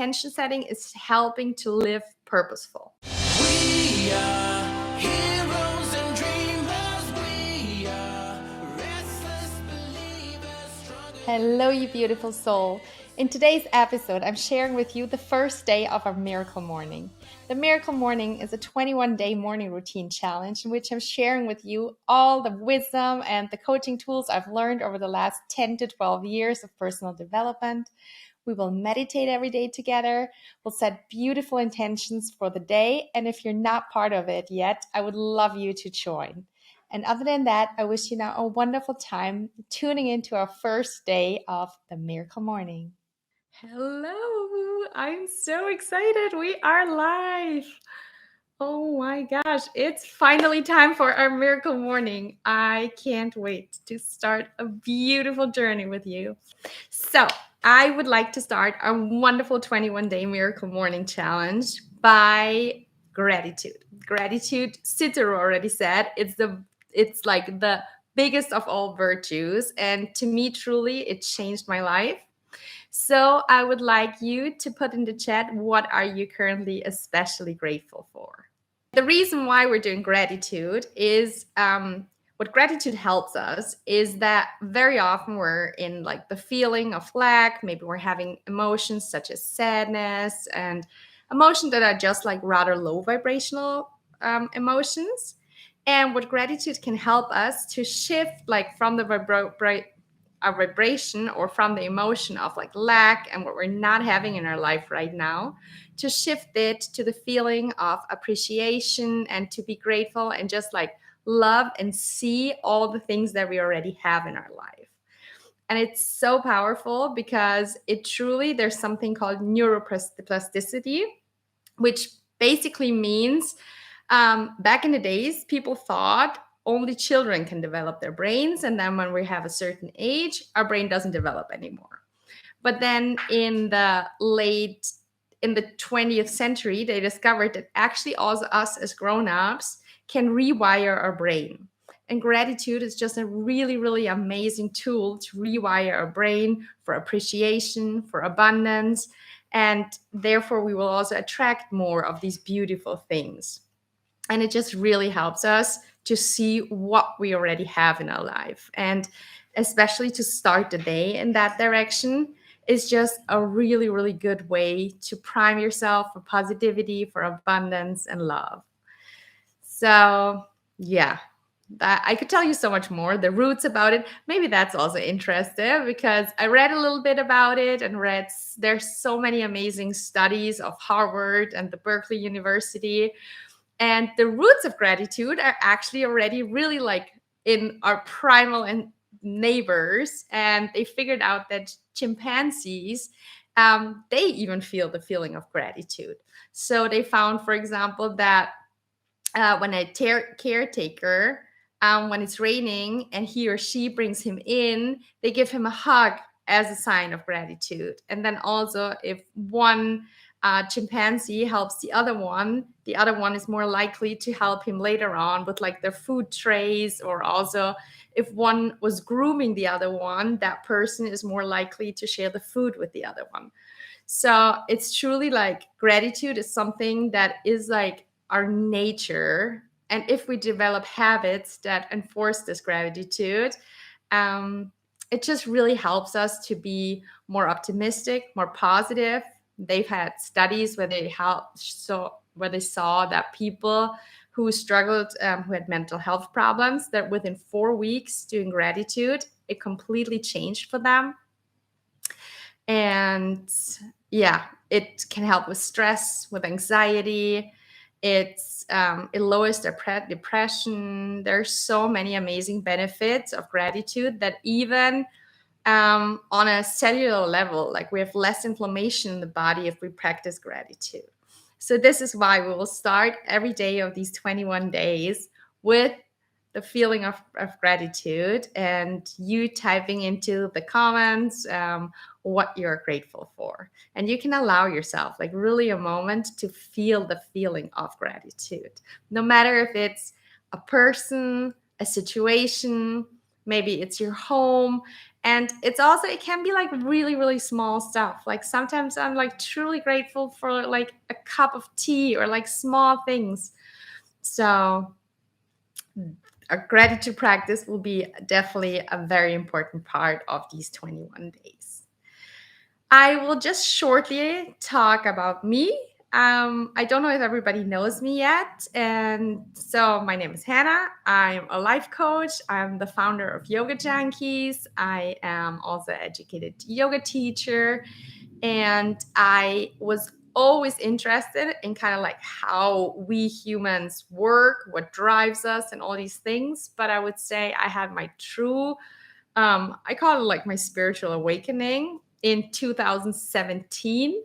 intention setting is helping to live purposeful. We are heroes and dreamers. We are restless believers. Hello, you beautiful soul. In today's episode, I'm sharing with you the first day of our Miracle Morning. The Miracle Morning is a 21-day morning routine challenge in which I'm sharing with you all the wisdom and the coaching tools I've learned over the last 10 to 12 years of personal development. We will meditate every day together. We'll set beautiful intentions for the day. And if you're not part of it yet, I would love you to join. And other than that, I wish you now a wonderful time tuning into our first day of the Miracle Morning. Hello, I'm so excited. We are live. Oh my gosh, it's finally time for our Miracle Morning. I can't wait to start a beautiful journey with you. So, I would like to start our wonderful 21-day Miracle Morning Challenge by gratitude. Gratitude, Cicero already said, it's like the biggest of all virtues, and to me truly it changed my life. So I would like you to put in the chat, what are you currently especially grateful for? The reason why we're doing gratitude is what gratitude helps us is that very often we're in like the feeling of lack. Maybe we're having emotions such as sadness and emotions that are just like rather low vibrational emotions. And what gratitude can help us to shift like from the vibration or from the emotion of like lack and what we're not having in our life right now, to shift it to the feeling of appreciation and to be grateful and just like love and see all the things that we already have in our life. And it's so powerful because it truly, there's something called neuroplasticity, which basically means back in the days, people thought only children can develop their brains. And then when we have a certain age, our brain doesn't develop anymore. But then in the 20th century, they discovered that actually also us as grown-ups can rewire our brain. And gratitude is just a really, really amazing tool to rewire our brain for appreciation, for abundance. And therefore, we will also attract more of these beautiful things. And it just really helps us to see what we already have in our life. And especially to start the day in that direction is just a really, really good way to prime yourself for positivity, for abundance and love. So, yeah, that I could tell you so much more, the roots about it. Maybe that's also interesting because I read a little bit about it and there's so many amazing studies of Harvard and the Berkeley University. And the roots of gratitude are actually already really like in our primal and neighbors. And they figured out that chimpanzees, they even feel the feeling of gratitude. So they found, for example, that when a caretaker, when it's raining and he or she brings him in, they give him a hug as a sign of gratitude. And then also if one chimpanzee helps the other one is more likely to help him later on with like their food trays, or also if one was grooming the other one, that person is more likely to share the food with the other one. So it's truly like gratitude is something that is like our nature. And if we develop habits that enforce this gratitude, it just really helps us to be more optimistic, more positive. They've had studies where where they saw that people who struggled, who had mental health problems, that within 4 weeks doing gratitude, it completely changed for them. And yeah, it can help with stress, with anxiety. It lowers depression. There's so many amazing benefits of gratitude that even on a cellular level, like we have less inflammation in the body if we practice gratitude. So this is why we will start every day of these 21 days with the feeling of gratitude, and you typing into the comments what you're grateful for. And you can allow yourself like really a moment to feel the feeling of gratitude, no matter if it's a person, a situation, maybe it's your home. And it's also, it can be like really, really small stuff. Like sometimes I'm like truly grateful for like a cup of tea or like small things. So a gratitude practice will be definitely a very important part of these 21 days. I will just shortly talk about me. I don't know if everybody knows me yet. And so my name is Hannah. I'm a life coach. I'm the founder of Yoga Junkies. I am also an educated yoga teacher. And I was always interested in kind of like how we humans work, what drives us, and all these things. But I would say I had my true I call it like my spiritual awakening in 2017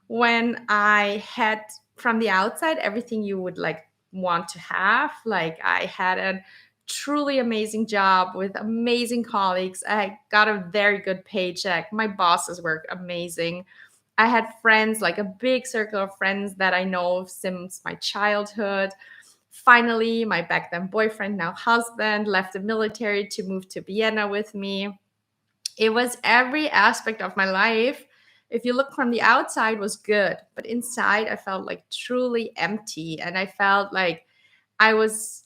when I had from the outside everything you would like want to have. Like I had a truly amazing job with amazing colleagues. I got a very good paycheck. My bosses were amazing. I had friends, like a big circle of friends that I know since my childhood. Finally, my back then boyfriend, now husband, left the military to move to Vienna with me. It was every aspect of my life. If you look from the outside was good, but inside I felt like truly empty, and I felt like I was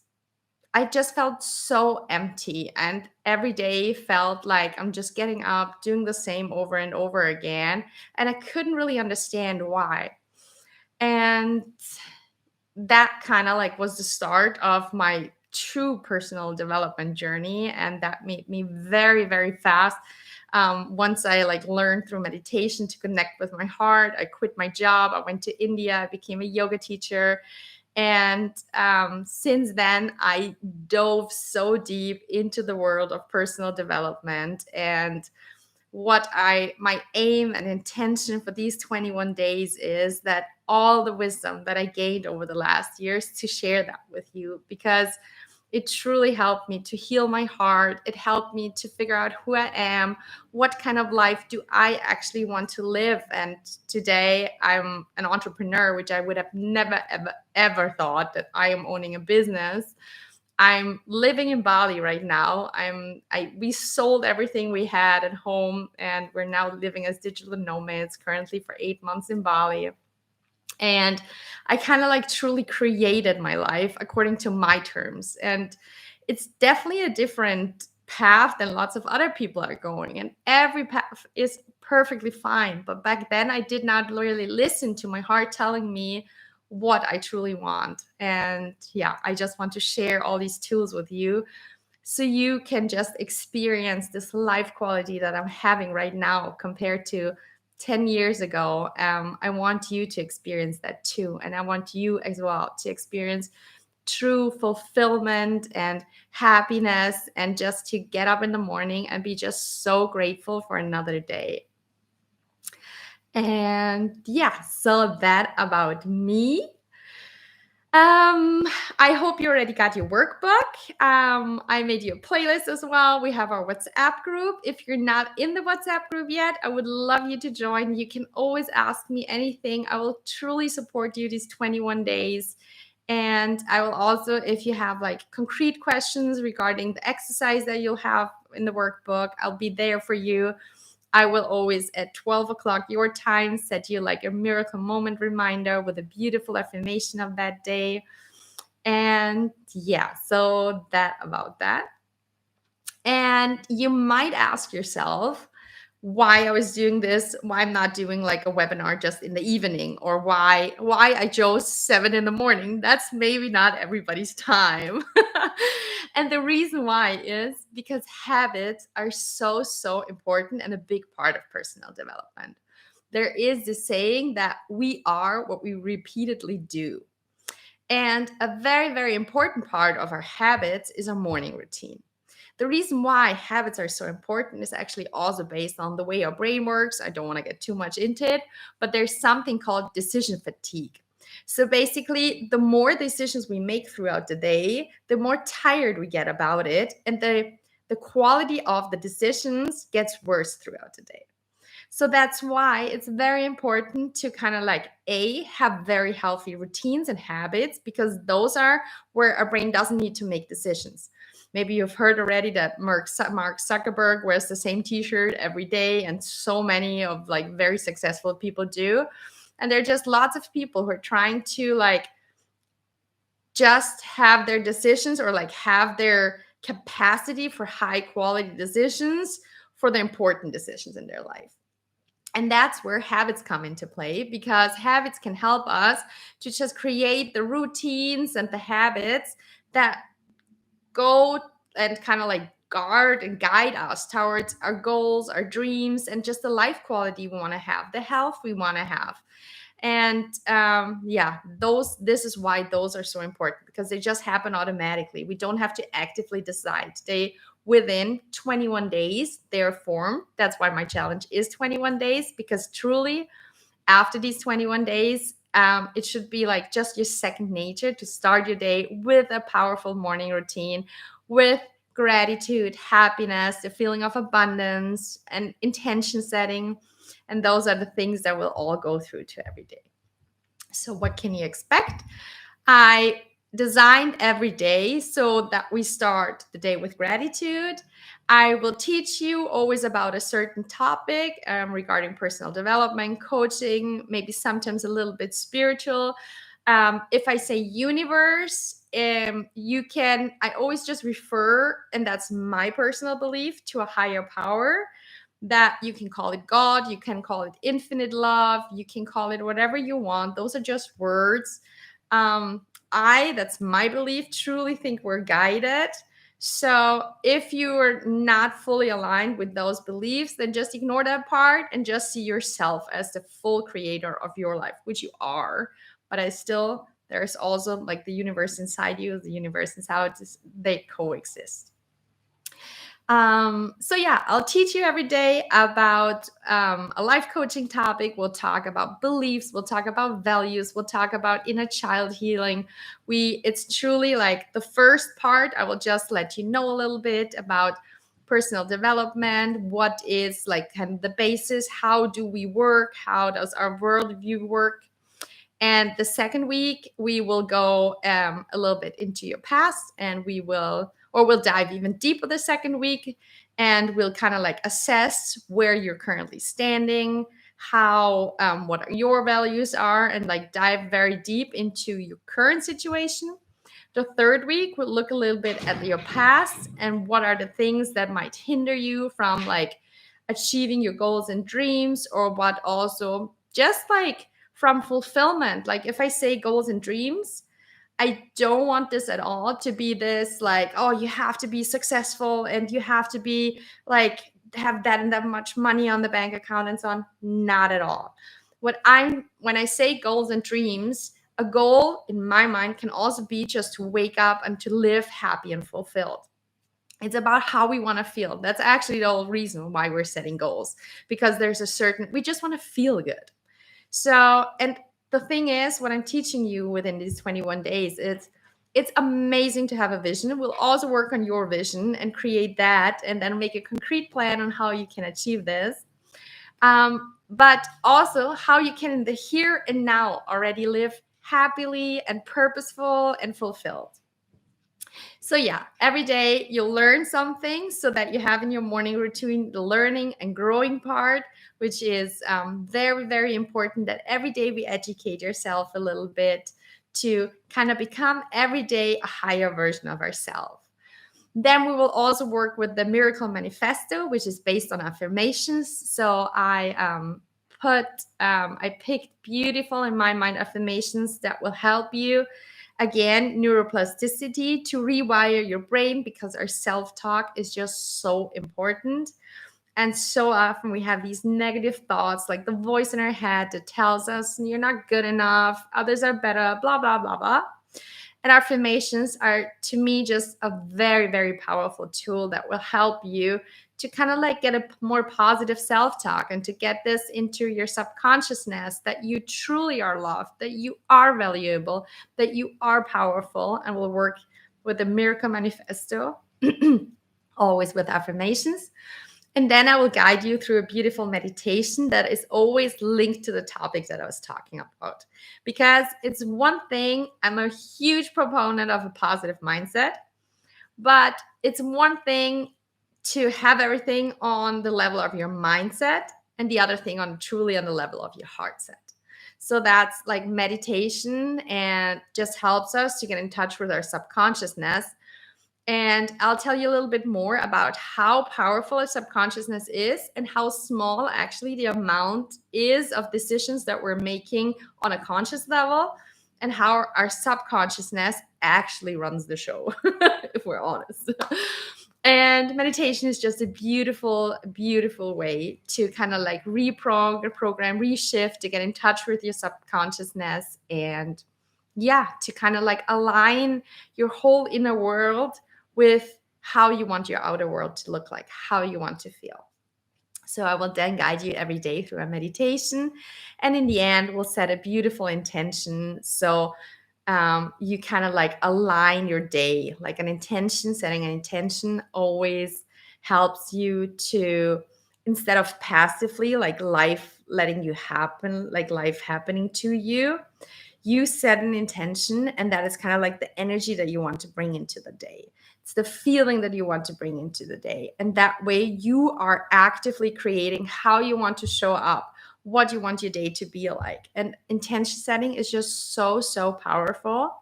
I just felt so empty, and every day felt like I'm just getting up, doing the same over and over again, and I couldn't really understand why. And that kind of like was the start of my true personal development journey, and that made me very, very fast. Once I like learned through meditation to connect with my heart, I quit my job, I went to India, I became a yoga teacher. And since then I dove so deep into the world of personal development. And what I my aim and intention for these 21 days is that all the wisdom that I gained over the last years to share that with you, because it truly helped me to heal my heart. It helped me to figure out who I am, what kind of life do I actually want to live. And today I'm an entrepreneur, which I would have never ever ever thought that I am owning a business. I'm living in Bali right now. We sold everything we had at home, and we're now living as digital nomads currently for 8 months in Bali. And I kind of like truly created my life according to my terms. And it's definitely a different path than lots of other people are going. And every path is perfectly fine. But back then, I did not really listen to my heart telling me what I truly want. And yeah, I just want to share all these tools with you so you can just experience this life quality that I'm having right now compared to 10 years ago. I want you to experience that too. And I want you as well to experience true fulfillment and happiness, and just to get up in the morning and be just so grateful for another day. And yeah, so that about me. Um, I hope you already got your workbook. I made you a playlist as well. We have our WhatsApp group. If you're not in the WhatsApp group yet, I would love you to join. You can always ask me anything. I will truly support you these 21 days. And I will also, if you have like concrete questions regarding the exercise that you'll have in the workbook, I'll be there for you. I will always at 12 o'clock your time set you like a miracle moment reminder with a beautiful affirmation of that day. And yeah, so that about that. And you might ask yourself why I was doing this, why I'm not doing like a webinar just in the evening, or why I chose 7 in the morning. That's maybe not everybody's time. And the reason why is because habits are so important and a big part of personal development. There is this saying that we are what we repeatedly do. And a very important part of our habits is our morning routine. The reason why habits are so important is actually also based on the way our brain works. I don't want to get too much into it, but there's something called decision fatigue. So basically, the more decisions we make throughout the day, the more tired we get about it, and the quality of the decisions gets worse throughout the day. So that's why it's very important to kind of like have very healthy routines and habits, because those are where our brain doesn't need to make decisions. Maybe you've heard already that Mark Zuckerberg wears the same t-shirt every day, and so many of like very successful people do. And there are just lots of people who are trying to like just have their decisions, or like have their capacity for high quality decisions for the important decisions in their life. And that's where habits come into play, because habits can help us to just create the routines and the habits that go and kind of like guard and guide us towards our goals, our dreams, and just the life quality we want to have, the health we want to have. And yeah, this is why those are so important, because they just happen automatically. We don't have to actively decide. They within 21 days they're formed. That's why my challenge is 21 days, because truly after these 21 days, it should be like just your second nature to start your day with a powerful morning routine, with gratitude, happiness, the feeling of abundance, and intention setting. And those are the things that we'll all go through to every day. So, what can you expect? I designed every day so that we start the day with gratitude. I will teach you always about a certain topic regarding personal development, coaching, maybe sometimes a little bit spiritual. If I say universe, I always just refer, and that's my personal belief, to a higher power. That you can call it God, you can call it infinite love, you can call it whatever you want. Those are just words. That's my belief, truly think we're guided. So if you're not fully aligned with those beliefs, then just ignore that part and just see yourself as the full creator of your life, which you are. But there's also like the universe inside you, the universe inside, they coexist. So yeah, I'll teach you every day about a life coaching topic. We'll talk about beliefs, we'll talk about values, we'll talk about inner child healing. It's truly like the first part. I will just let you know a little bit about personal development, what is like kind of the basis, how do we work, how does our worldview work. And the second week, we will go a little bit into your past, and we'll dive even deeper the second week, and we'll kind of like assess where you're currently standing, what your values are, and like dive very deep into your current situation. The third week, we'll look a little bit at your past and what are the things that might hinder you from like achieving your goals and dreams, or what also just like from fulfillment. Like if I say goals and dreams, I don't want this at all to be this like, oh, you have to be successful and you have to be like have that and that much money on the bank account and so on. Not at all. When I say goals and dreams, a goal in my mind can also be just to wake up and to live happy and fulfilled. It's about how we want to feel. That's actually the whole reason why we're setting goals, because we just want to feel good. So, and the thing is, what I'm teaching you within these 21 days, it's amazing to have a vision. We'll also work on your vision and create that, and then make a concrete plan on how you can achieve this. But also how you can in the here and now already live happily and purposeful and fulfilled. So yeah, every day you'll learn something so that you have in your morning routine the learning and growing part, which is very, very important, that every day we educate yourself a little bit to kind of become every day a higher version of ourselves. Then we will also work with the Miracle Manifesto, which is based on affirmations. So I picked beautiful, in my mind, affirmations that will help you. Again, neuroplasticity, to rewire your brain, because our self-talk is just so important. And so often we have these negative thoughts, like the voice in our head that tells us you're not good enough, others are better, blah, blah, blah, blah. And affirmations are, to me, just a very, very powerful tool that will help you to kind of like get a more positive self-talk, and to get this into your subconsciousness, that you truly are loved, that you are valuable, that you are powerful. And we'll work with the Miracle Manifesto, always with affirmations. And then I will guide you through a beautiful meditation that is always linked to the topic that I was talking about. Because it's one thing, I'm a huge proponent of a positive mindset. But it's one thing to have everything on the level of your mindset, and the other thing on truly on the level of your heart set. So that's like meditation, and just helps us to get in touch with our subconsciousness. And I'll tell you a little bit more about how powerful our subconsciousness is and how small actually the amount is of decisions that we're making on a conscious level, and how our subconsciousness actually runs the show, if we're honest. And meditation is just a beautiful, beautiful way to kind of like reprogram, reshift, to get in touch with your subconsciousness, and yeah, to kind of like align your whole inner world with how you want your outer world to look like, how you want to feel. So I will then guide you every day through a meditation. And in the end, we'll set a beautiful intention. So you kind of like align your day, like an intention. Setting an intention always helps you to, instead of passively like life letting you happen, like life happening to you, you set an intention, and that is kind of like the energy that you want to bring into the day. It's the feeling that you want to bring into the day. And that way you are actively creating how you want to show up, what you want your day to be like. And intention setting is just so, so powerful.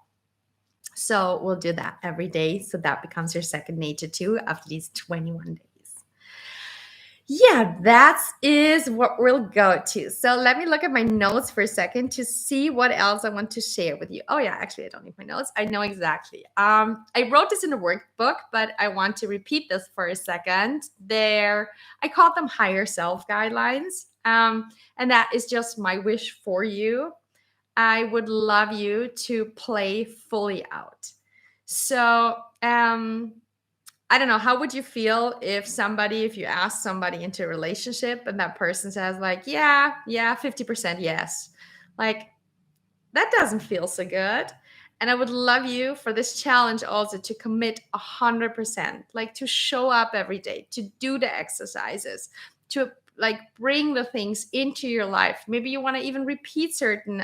So we'll do that every day. So that becomes your second nature too after these 21 days. Yeah, that is what we'll go to. So let me look at my notes for a second to see what else I want to share with you. Oh yeah, actually I don't need my notes. I know exactly. I wrote this in the workbook, but I want to repeat this for a second. I called them higher self guidelines. And that is just my wish for you. I would love you to play fully out. So I don't know, how would you feel if you ask somebody into a relationship and that person says like, yeah, 50% yes. Like, that doesn't feel so good. And I would love you for this challenge also to commit 100%, like to show up every day, to do the exercises, to like bring the things into your life. Maybe you want to even repeat certain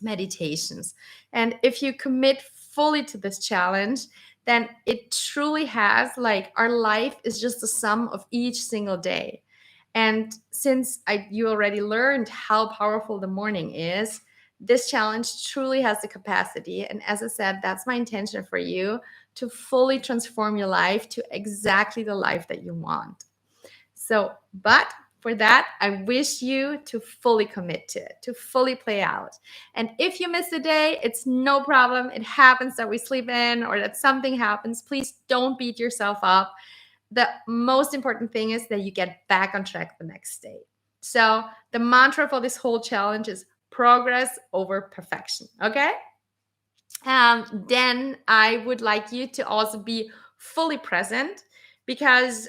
meditations. And if you commit fully to this challenge, then it truly has like, our life is just the sum of each single day. And since you already learned how powerful the morning is, this challenge truly has the capacity. And as I said, that's my intention for you, to fully transform your life to exactly the life that you want. So, but for that, I wish you to fully commit to it, to fully play out. And if you miss a day, it's no problem. It happens that we sleep in or that something happens. Please don't beat yourself up. The most important thing is that you get back on track the next day. So, the mantra for this whole challenge is progress over perfection. Okay? Then I would like you to also be fully present, because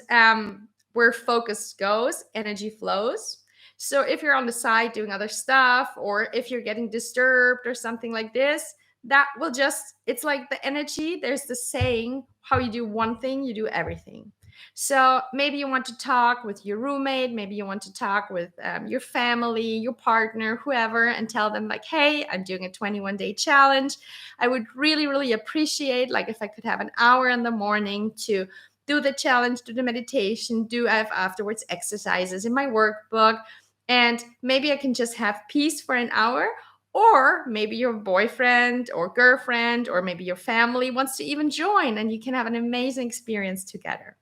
where focus goes, energy flows. So if you're on the side doing other stuff, or if you're getting disturbed or something like this, that will just, it's like the energy. There's the saying, how you do one thing, you do everything. So maybe you want to talk with your roommate, maybe you want to talk with your family, your partner, whoever, and tell them like, hey, I'm doing a 21-day challenge. I would really, really appreciate like if I could have an hour in the morning to do the challenge, do the meditation, do have afterwards exercises in my workbook. And maybe I can just have peace for an hour. Or maybe your boyfriend or girlfriend, or maybe your family wants to even join, and you can have an amazing experience together.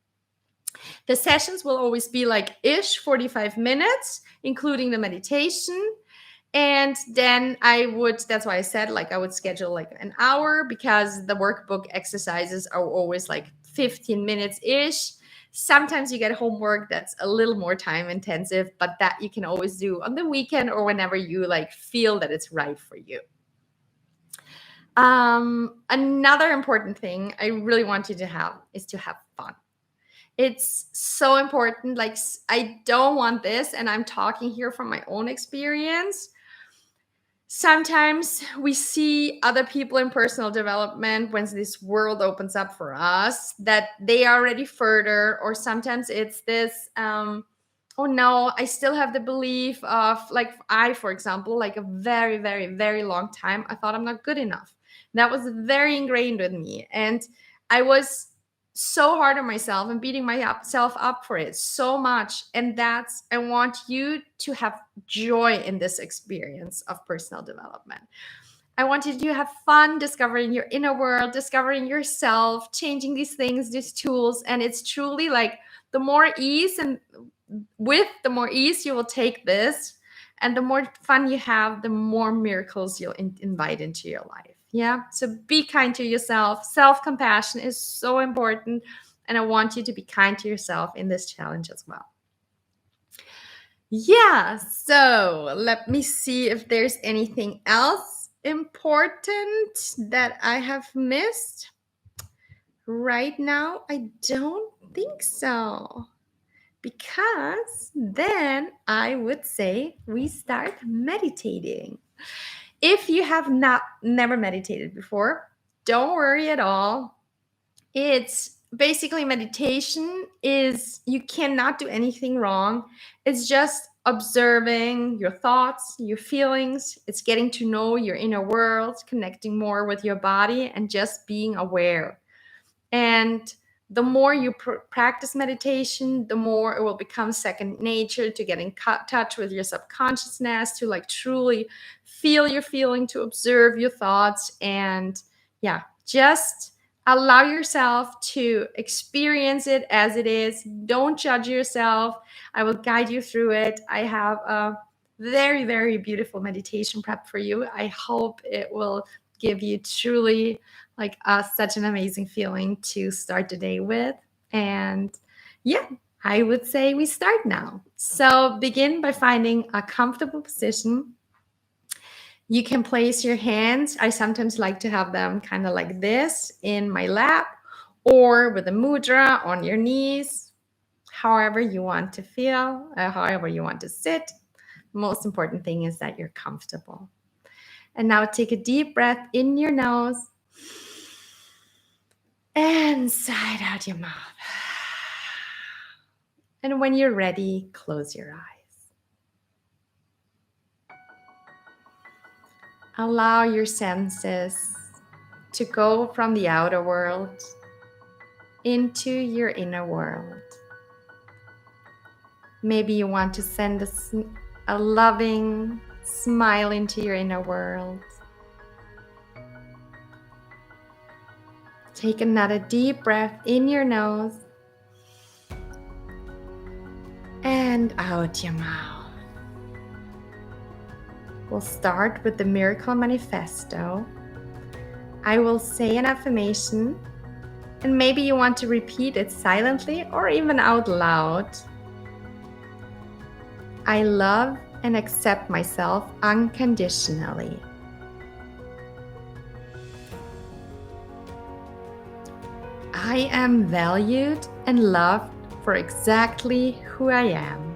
The sessions will always be like 45 minutes, including the meditation. And then that's why I said like I would schedule like an hour, because the workbook exercises are always like 15 minutes ish. Sometimes you get homework that's a little more time intensive, but that you can always do on the weekend or whenever you like feel that it's right for you. Another important thing I really want you to have is to have fun. It's so important. Like, I don't want this, and I'm talking here from my own experience. Sometimes we see other people in personal development, when this world opens up for us, that they are already further, or sometimes it's this oh no, I still have the belief of, like, for example, like a very, very, very long time, I thought I'm not good enough. That was very ingrained with me. And I was so hard on myself and beating myself up for it so much. And I want you to have joy in this experience of personal development. I wanted you to have fun discovering your inner world, discovering yourself, changing these things, these tools. And it's truly like the more ease and the more ease you will take this, and the more fun you have, the more miracles you'll invite into your life. Yeah. So be kind to yourself. Self compassion is so important. And I want you to be kind to yourself in this challenge as well. Yeah. So let me see if there's anything else important that I have missed. Right now, I don't think so. Because then I would say we start meditating. If you have never meditated before, don't worry at all. It's basically meditation is you cannot do anything wrong. It's just observing your thoughts, your feelings. It's getting to know your inner world, connecting more with your body, and just being aware. And the more you practice meditation, the more it will become second nature to get in touch with your subconsciousness, to like truly feel your feeling, to observe your thoughts. And yeah, just allow yourself to experience it as it is. Don't judge yourself. I will guide you through it. I have a very, very beautiful meditation prep for you. I hope it will give you truly like such an amazing feeling to start the day with. And yeah, I would say we start now. So begin by finding a comfortable position. You can place your hands. I sometimes like to have them kind of like this in my lap, or with a mudra on your knees, however you want to feel, however you want to sit. The most important thing is that you're comfortable. And now take a deep breath in your nose and sigh out your mouth. And when you're ready, close your eyes. Allow your senses to go from the outer world into your inner world. Maybe you want to send a loving smile into your inner world. Take another deep breath in your nose and out your mouth. We'll start with the Miracle Manifesto. I will say an affirmation, and maybe you want to repeat it silently or even out loud. I love and accept myself unconditionally. I am valued and loved for exactly who I am.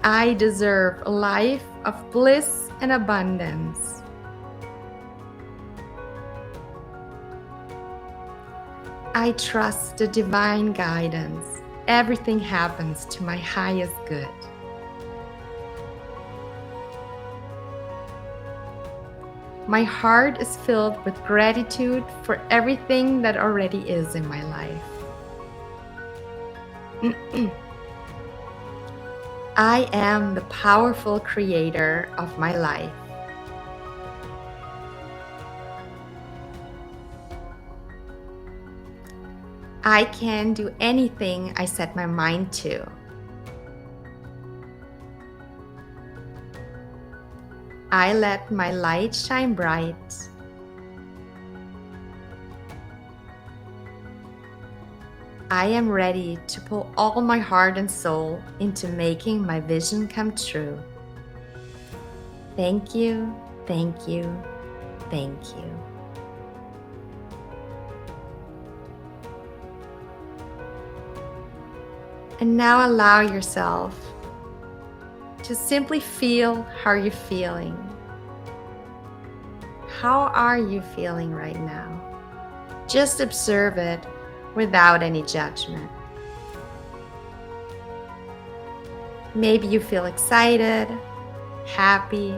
I deserve a life of bliss and abundance. I trust the divine guidance. Everything happens to my highest good. My heart is filled with gratitude for everything that already is in my life. I am the powerful creator of my life. I can do anything I set my mind to. I let my light shine bright. I am ready to pull all my heart and soul into making my vision come true. Thank you, thank you, thank you. And now allow yourself to simply feel how you're feeling. How are you feeling right now? Just observe it without any judgment. Maybe you feel excited, happy,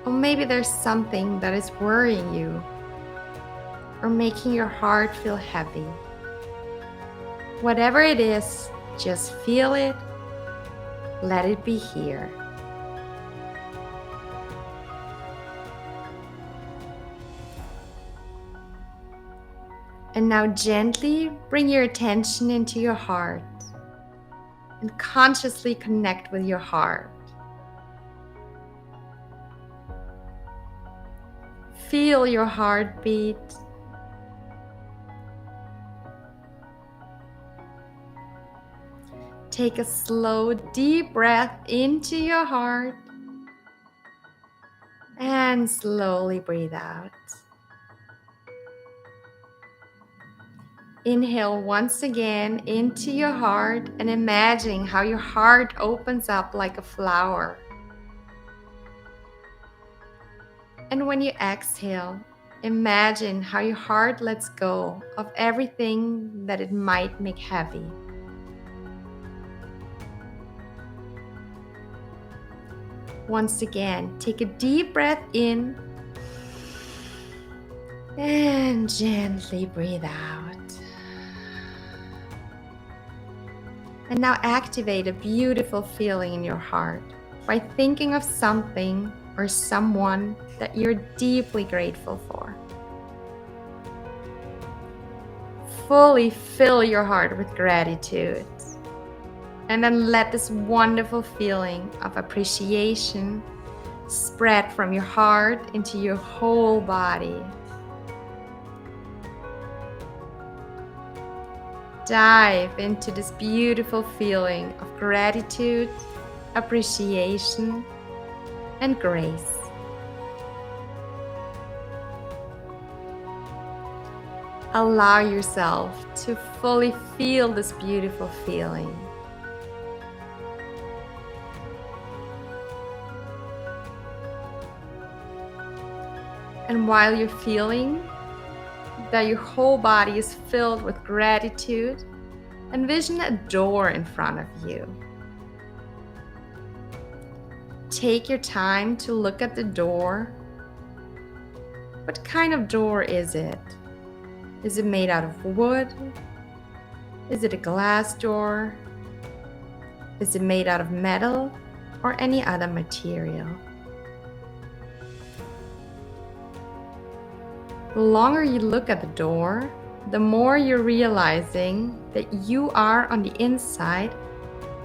Or maybe there's something that is worrying you or making your heart feel heavy. Whatever it is, just feel it, let it be here. And now gently bring your attention into your heart and consciously connect with your heart. Feel your heartbeat. Take a slow, deep breath into your heart and slowly breathe out. Inhale once again into your heart and imagine how your heart opens up like a flower. And when you exhale, imagine how your heart lets go of everything that it might make heavy. Once again, take a deep breath in and gently breathe out. And now activate a beautiful feeling in your heart by thinking of something or someone that you're deeply grateful for. Fully fill your heart with gratitude. And then let this wonderful feeling of appreciation spread from your heart into your whole body. Dive into this beautiful feeling of gratitude, appreciation, and grace. Allow yourself to fully feel this beautiful feeling. And while you're feeling that your whole body is filled with gratitude, envision a door in front of you. Take your time to look at the door. What kind of door is it? Is it made out of wood? Is it a glass door? Is it made out of metal or any other material? The longer you look at the door, the more you're realizing that you are on the inside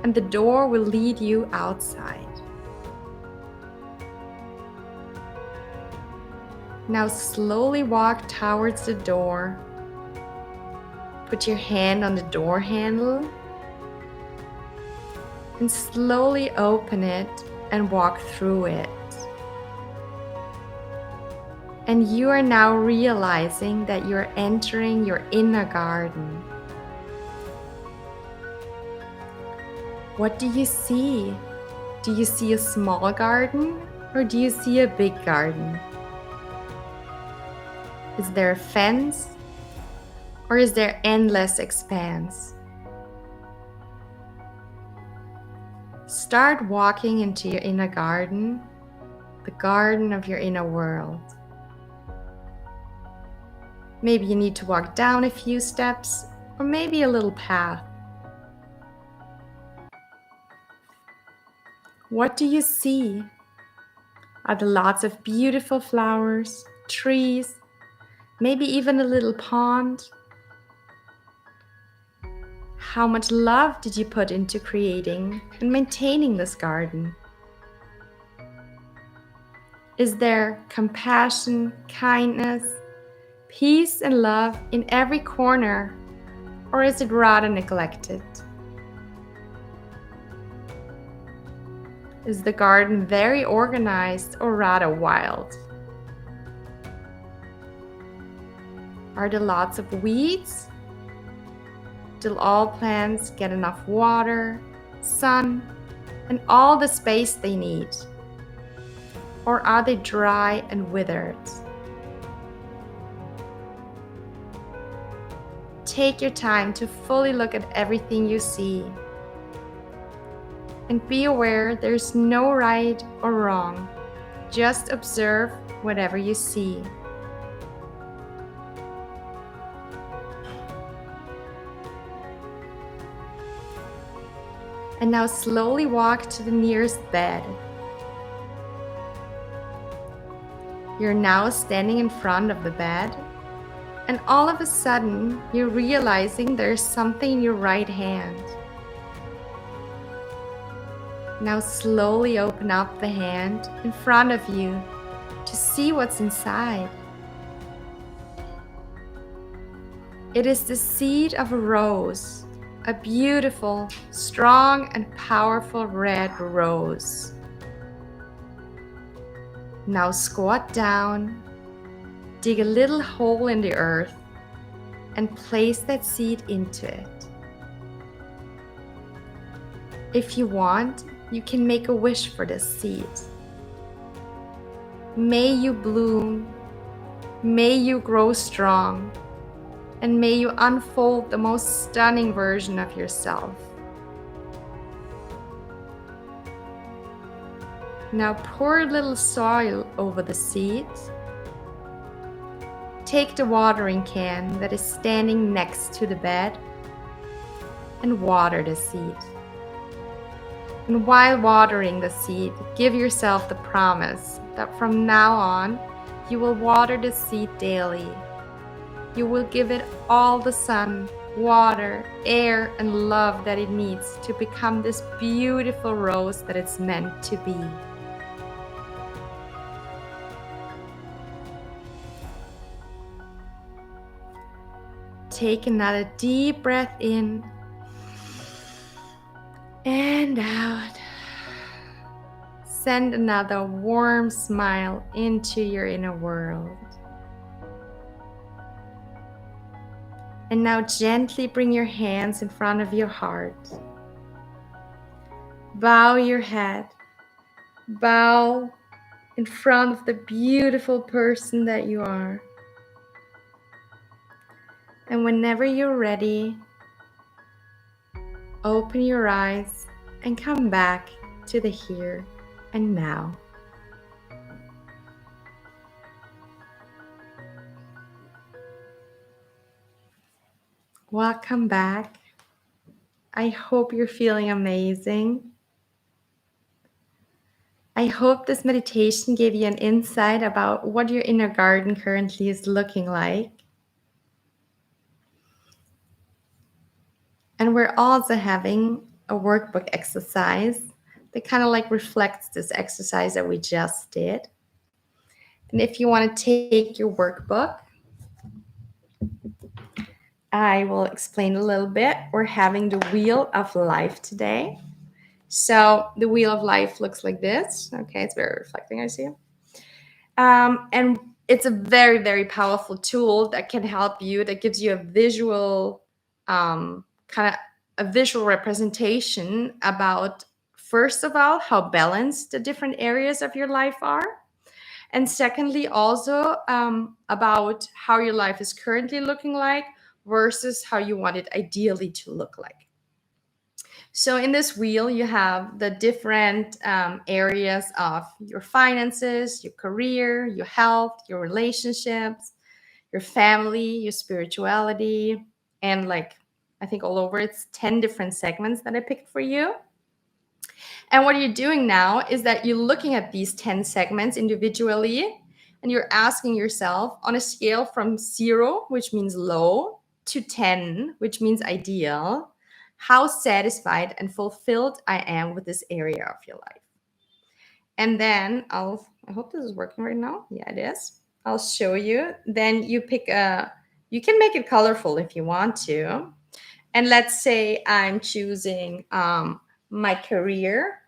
and the door will lead you outside. Now slowly walk towards the door. Put your hand on the door handle and slowly open it and walk through it. And you are now realizing that you're entering your inner garden. What do you see? Do you see a small garden or do you see a big garden? Is there a fence or is there endless expanse? Start walking into your inner garden, the garden of your inner world. Maybe you need to walk down a few steps or maybe a little path. What do you see? Are there lots of beautiful flowers, trees, maybe even a little pond? How much love did you put into creating and maintaining this garden? Is there compassion, kindness, peace and love in every corner, or is it rather neglected? Is the garden very organized or rather wild? Are there lots of weeds? Do all plants get enough water, sun, and all the space they need? Or are they dry and withered? Take your time to fully look at everything you see. And be aware there's no right or wrong. Just observe whatever you see. And now slowly walk to the nearest bed. You're now standing in front of the bed, and all of a sudden, you're realizing there's something in your right hand. Now slowly open up the hand in front of you to see what's inside. It is the seed of a rose, a beautiful, strong, and powerful red rose. Now squat down, dig a little hole in the earth, and place that seed into it. If you want, you can make a wish for this seed. May you bloom, may you grow strong, and may you unfold the most stunning version of yourself. Now pour a little soil over the seed. Take the watering can that is standing next to the bed and water the seed. And while watering the seed, give yourself the promise that from now on, you will water the seed daily. You will give it all the sun, water, air, and love that it needs to become this beautiful rose that it's meant to be. Take another deep breath in and out. Send another warm smile into your inner world. And now gently bring your hands in front of your heart. Bow your head. Bow in front of the beautiful person that you are. And whenever you're ready, open your eyes and come back to the here and now. Welcome back. I hope you're feeling amazing. I hope this meditation gave you an insight about what your inner garden currently is looking like. And we're also having a workbook exercise that kind of like reflects this exercise that we just did. And if you want to take your workbook, I will explain a little bit. We're having the Wheel of Life today. So the Wheel of Life looks like this. Okay, it's very reflecting, I see. And it's a very, very powerful tool that can help you, that gives you a visual, kind of a visual representation about, first of all, how balanced the different areas of your life are. And secondly, also about how your life is currently looking like versus how you want it ideally to look like. So in this wheel, you have the different areas of your finances, your career, your health, your relationships, your family, your spirituality, and like, I think all over it's 10 different segments that I picked for you. And what you're doing now is that you're looking at these 10 segments individually, and you're asking yourself on a scale from 0, which means low, to 10, which means ideal, how satisfied and fulfilled I am with this area of your life. And then I hope this is working right now. Yeah, it is. I'll show you. Then you pick you can make it colorful if you want to. And let's say I'm choosing my career,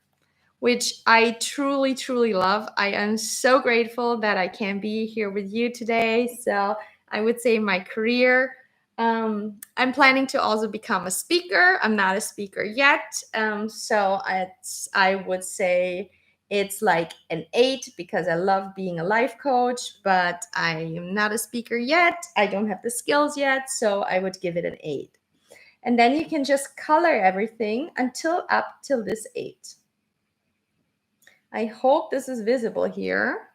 which I truly, truly love. I am so grateful that I can be here with you today. So I would say my career. I'm planning to also become a speaker. I'm not a speaker yet. So I would say it's like an 8 because I love being a life coach, but I am not a speaker yet. I don't have the skills yet. So I would give it an 8. And then you can just color everything up till this 8. I hope this is visible here.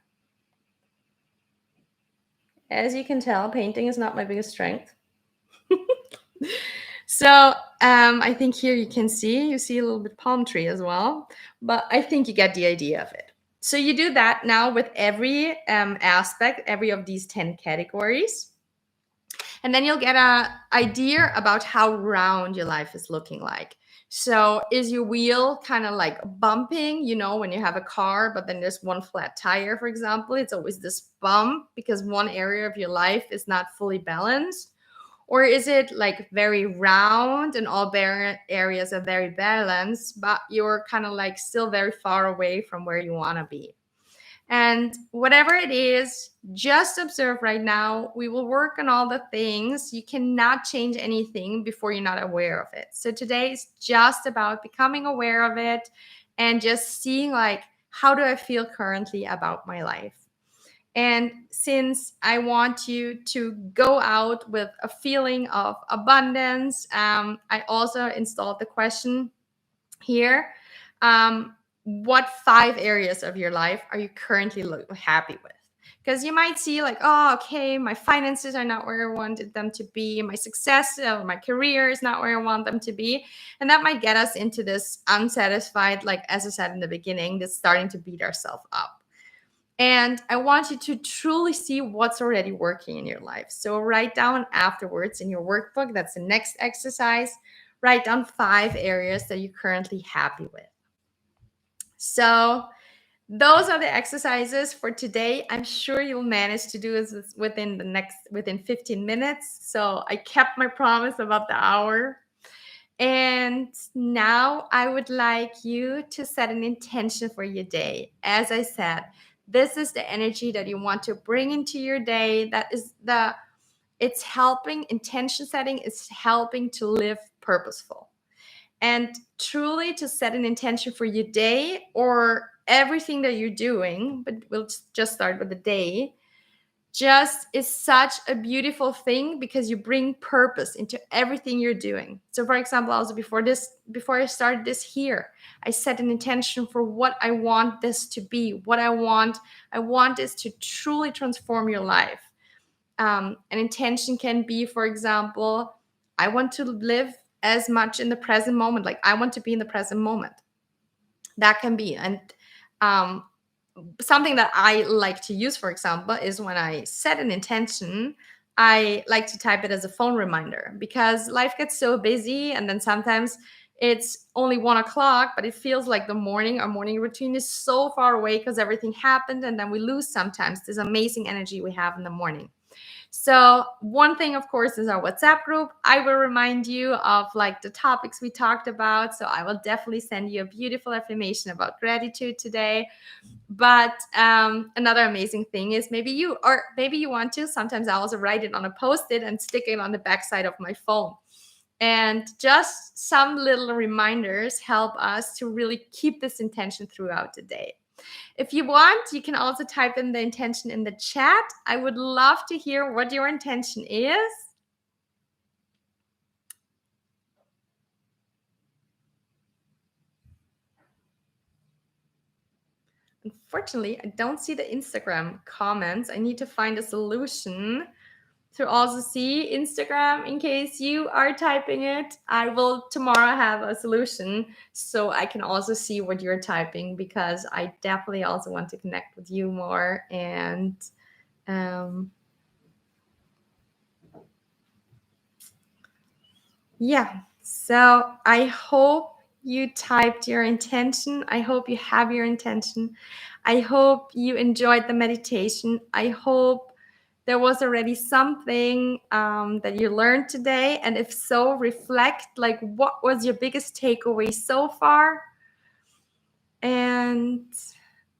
As you can tell, painting is not my biggest strength. So I think here you see a little bit palm tree as well, but I think you get the idea of it. So you do that now with every aspect, every of these 10 categories. And then you'll get an idea about how round your life is looking like. So is your wheel kind of like bumping, when you have a car, but then there's one flat tire, for example? It's always this bump because one area of your life is not fully balanced. Or is it like very round and all areas are very balanced, but you're kind of like still very far away from where you want to be? And whatever it is, just observe right now. We will work on all the things. You cannot change anything before you're not aware of it. So today is just about becoming aware of it and just seeing, like, how do I feel currently about my life? And since I want you to go out with a feeling of abundance, I also installed the question here. What 5 areas of your life are you currently happy with? Because you might see, like, oh, okay, my finances are not where I wanted them to be. My success, my career is not where I want them to be. And that might get us into this unsatisfied, like, as I said in the beginning, this starting to beat ourselves up. And I want you to truly see what's already working in your life. So write down afterwards in your workbook, that's the next exercise, write down 5 areas that you're currently happy with. So those are the exercises for today. I'm sure you'll manage to do this within 15 minutes. So I kept my promise about the hour. And now I would like you to set an intention for your day. As I said, this is the energy that you want to bring into your day. It's helping, intention setting is helping to live purposeful. And truly to set an intention for your day or everything that you're doing, but we'll just start with the day, just is such a beautiful thing because you bring purpose into everything you're doing. So for example, also before I started this here, I set an intention for what I want this to be. I want this to truly transform your life. An intention can be, for example, I want to live as much in the present moment. Like, I want to be in the present moment. That can be. And something that I like to use, for example, is when I set an intention, I like to type it as a phone reminder because life gets so busy. And then sometimes it's only 1 o'clock, but it feels like our morning routine is so far away because everything happened. And then we lose sometimes this amazing energy we have in the morning. So one thing, of course, is our WhatsApp group. I will remind you of like the topics we talked about. So I will definitely send you a beautiful affirmation about gratitude today. But another amazing thing is maybe you want to. Sometimes I also write it on a post-it and stick it on the backside of my phone. And just some little reminders help us to really keep this intention throughout the day. If you want, you can also type in the intention in the chat. I would love to hear what your intention is. Unfortunately, I don't see the Instagram comments. I need to find a solution to also see Instagram in case you are typing it. I will tomorrow have a solution so I can also see what you're typing because I definitely also want to connect with you more. And yeah, so I hope you typed your intention. I hope you have your intention. I hope you enjoyed the meditation. I hope there was already something that you learned today. And if so, reflect, like, what was your biggest takeaway so far? And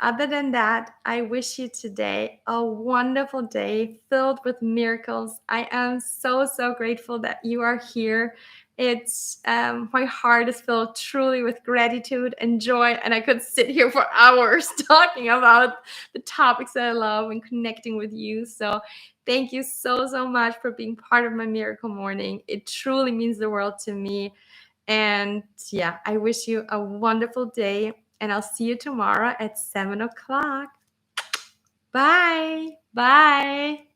other than that, I wish you today a wonderful day filled with miracles. I am so, so grateful that you are here. It's my heart is filled truly with gratitude and joy, and I could sit here for hours talking about the topics that I love and connecting with you. So thank you so, so much for being part of my miracle morning. It truly means the world to me. And yeah, I wish you a wonderful day. and I'll see you tomorrow at 7 o'clock. Bye. Bye.